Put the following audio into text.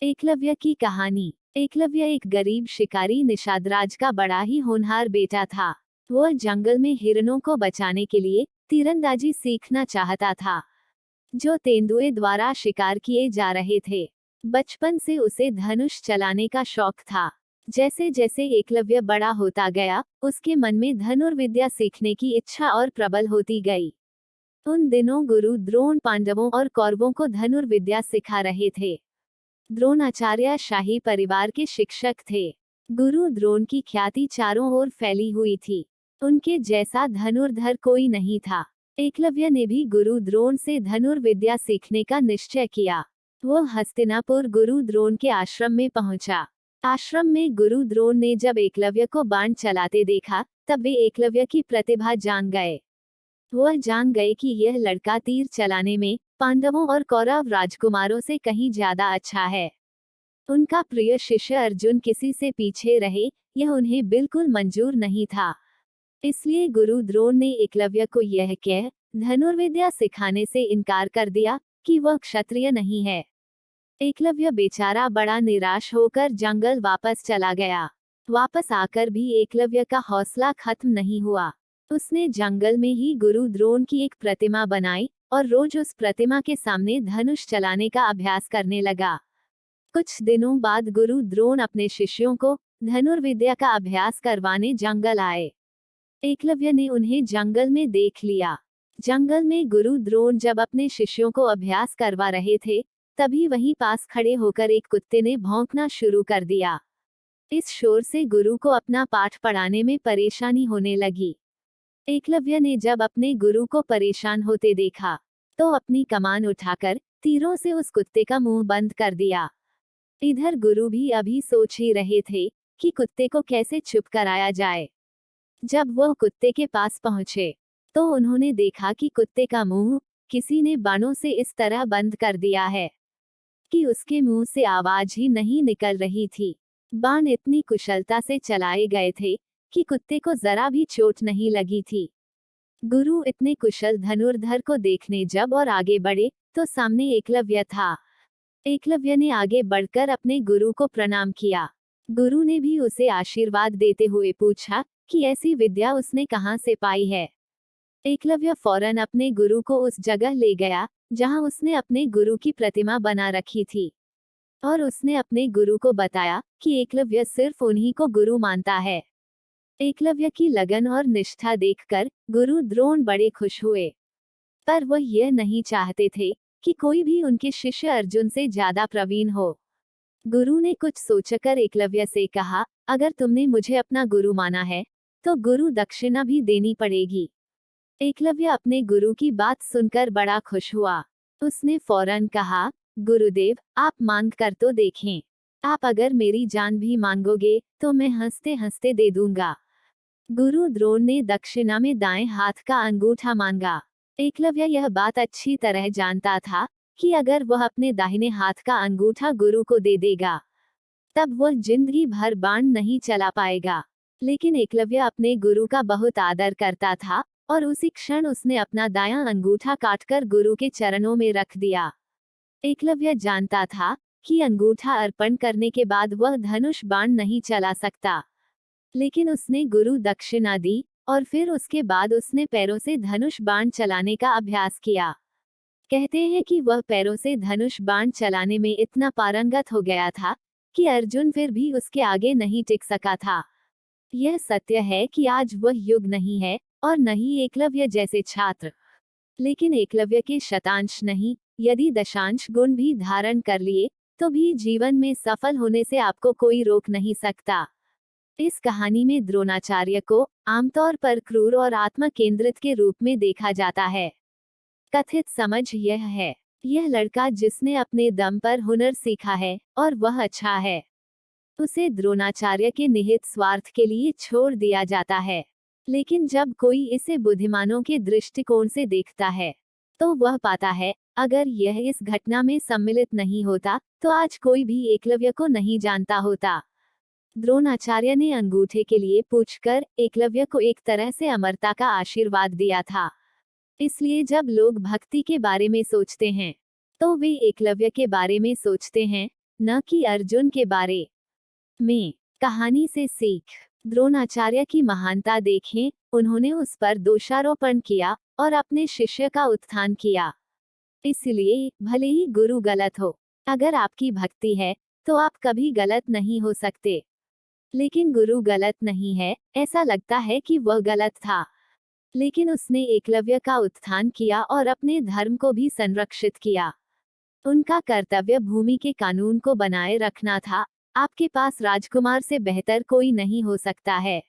एकलव्य की कहानी। एकलव्य एक गरीब शिकारी निषादराज का बड़ा ही होनहार बेटा था। वह जंगल में हिरणों को बचाने के लिए तीरंदाजी सीखना चाहता था, जो तेंदुए द्वारा शिकार किए जा रहे थे। बचपन से उसे धनुष चलाने का शौक था। जैसे जैसे एकलव्य बड़ा होता गया, उसके मन में धनुर्विद्या सीखने की इच्छा और प्रबल होती गई। उन दिनों गुरु द्रोण पांडवों और कौरवों को धनुर्विद्या सिखा रहे थे। द्रोणाचार्य शाही परिवार के शिक्षक थे। गुरु द्रोण की ख्याति चारों ओर फैली हुई थी। उनके जैसा धनुर्धर कोई नहीं था। एकलव्य ने भी गुरु द्रोण से धनुर्विद्या सीखने का निश्चय किया। वह हस्तिनापुर गुरु द्रोण के आश्रम में पहुंचा। आश्रम में गुरु द्रोण ने जब एकलव्य को बाण चलाते देखा, तब वे एकलव्य की प्रतिभा जान गए। वह जान गए कि यह लड़का तीर चलाने में पांडवों और कौरव राजकुमारों से कहीं ज्यादा अच्छा है। उनका प्रिय शिष्य अर्जुन किसी से पीछे रहे, यह उन्हें बिल्कुल मंजूर नहीं था। इसलिए गुरु द्रोण ने एकलव्य को यह कह धनुर्विद्या सिखाने से इनकार कर दिया कि वह क्षत्रिय नहीं है। एकलव्य बेचारा बड़ा निराश होकर जंगल वापस चला गया। वापस आकर भी एकलव्य का हौसला खत्म नहीं हुआ। उसने जंगल में ही गुरु द्रोण की एक प्रतिमा बनाई और रोज उस प्रतिमा के सामने धनुष चलाने का अभ्यास करने लगा। कुछ दिनों बाद गुरु द्रोण अपने शिष्यों को धनुर्विद्या का अभ्यास करवाने जंगल आए। एकलव्य ने उन्हें जंगल में देख लिया। जंगल में गुरु द्रोण जब अपने शिष्यों को अभ्यास करवा रहे थे, तभी वहीं पास खड़े होकर एक कुत्ते ने भौंकना शुरू कर दिया। इस शोर से गुरु को अपना पाठ पढ़ाने में परेशानी होने लगी। एकलव्य ने जब अपने गुरु को परेशान होते देखा, तो अपनी कमान उठाकर तीरों से उस कुत्ते का मुंह बंद कर दिया। इधर गुरु भी अभी सोच ही रहे थे कि कुत्ते को कैसे चुप कराया जाए। जब वह कुत्ते के पास पहुंचे, तो उन्होंने देखा कि कुत्ते का मुंह किसी ने बाणों से इस तरह बंद कर दिया है कि उसके मुंह से आवाज ही नहीं निकल रही थी। बाण इतनी कुशलता से चलाए गए थे कि कुत्ते को जरा भी चोट नहीं लगी थी। गुरु इतने कुशल धनुर्धर को देखने जब और आगे बढ़े, तो सामने एकलव्य था। एकलव्य ने आगे बढ़कर अपने गुरु को प्रणाम किया। गुरु ने भी उसे आशीर्वाद देते हुए पूछा कि ऐसी विद्या उसने कहाँ से पाई है। एकलव्य फौरन अपने गुरु को उस जगह ले गया जहां उसने अपने गुरु की प्रतिमा बना रखी थी, और उसने अपने गुरु को बताया कि एकलव्य सिर्फ उन्हीं को गुरु मानता है। एकलव्य की लगन और निष्ठा देखकर गुरु द्रोण बड़े खुश हुए, पर वह यह नहीं चाहते थे कि कोई भी उनके शिष्य अर्जुन से ज्यादा प्रवीण हो। गुरु ने कुछ सोचकर एकलव्य से कहा, अगर तुमने मुझे अपना गुरु माना है, तो गुरु दक्षिणा भी देनी पड़ेगी। एकलव्य अपने गुरु की बात सुनकर बड़ा खुश हुआ। उसने फौरन कहा, गुरुदेव, आप मांग कर तो देखें। आप अगर मेरी जान भी मांगोगे तो मैं हंसते हंसते दे दूंगा। गुरु द्रोण ने दक्षिणा में दाएं हाथ का अंगूठा मांगा। एकलव्य यह बात अच्छी तरह जानता था कि अगर वह अपने दाहिने हाथ का अंगूठा गुरु को दे देगा, तब वह जिंदगी भर बाण नहीं चला पाएगा। लेकिन एकलव्य अपने गुरु का बहुत आदर करता था, और उसी क्षण उसने अपना दायां अंगूठा काटकर गुरु के चरणों में रख दिया। एकलव्य जानता था कि अंगूठा अर्पण करने के बाद वह धनुष बाण नहीं चला सकता, लेकिन उसने गुरु दक्षिणा दी, और फिर उसके बाद उसने पैरों से धनुष बाण चलाने का अभ्यास किया। कहते हैं कि वह पैरों से धनुष बाण चलाने में इतना पारंगत हो गया था कि अर्जुन फिर भी उसके आगे नहीं टिक सका था। यह सत्य है कि आज वह युग नहीं है, और न ही एकलव्य जैसे छात्र। लेकिन एकलव्य के शतांश नहीं, यदि दशांश गुण भी धारण कर लिए, तो भी जीवन में सफल होने से आपको कोई रोक नहीं सकता। इस कहानी में द्रोणाचार्य को आमतौर पर क्रूर और आत्म केंद्रित के रूप में देखा जाता है। कथित समझ यह है, यह लड़का जिसने अपने दम पर हुनर सीखा है और वह अच्छा है, उसे द्रोणाचार्य के निहित स्वार्थ के लिए छोड़ दिया जाता है। लेकिन जब कोई इसे बुद्धिमानों के दृष्टिकोण से देखता है, तो वह पाता है, अगर यह इस घटना में सम्मिलित नहीं होता, तो आज कोई भी एकलव्य को नहीं जानता होता। द्रोणाचार्य ने अंगूठे के लिए पूछकर एकलव्य को एक तरह से अमरता का आशीर्वाद दिया था। इसलिए जब लोग भक्ति के बारे में सोचते हैं, तो वे एकलव्य के बारे में सोचते हैं, न कि अर्जुन के बारे में। कहानी से सीख। द्रोणाचार्य की महानता देखें, उन्होंने उस पर दोषारोपण किया और अपने शिष्य का उत्थान किया। इसलिए भले ही गुरु गलत हो, अगर आपकी भक्ति है तो आप कभी गलत नहीं हो सकते। लेकिन गुरु गलत नहीं है, ऐसा लगता है कि वह गलत था, लेकिन उसने एकलव्य का उत्थान किया और अपने धर्म को भी संरक्षित किया। उनका कर्तव्य भूमि के कानून को बनाए रखना था। आपके पास राजकुमार से बेहतर कोई नहीं हो सकता है।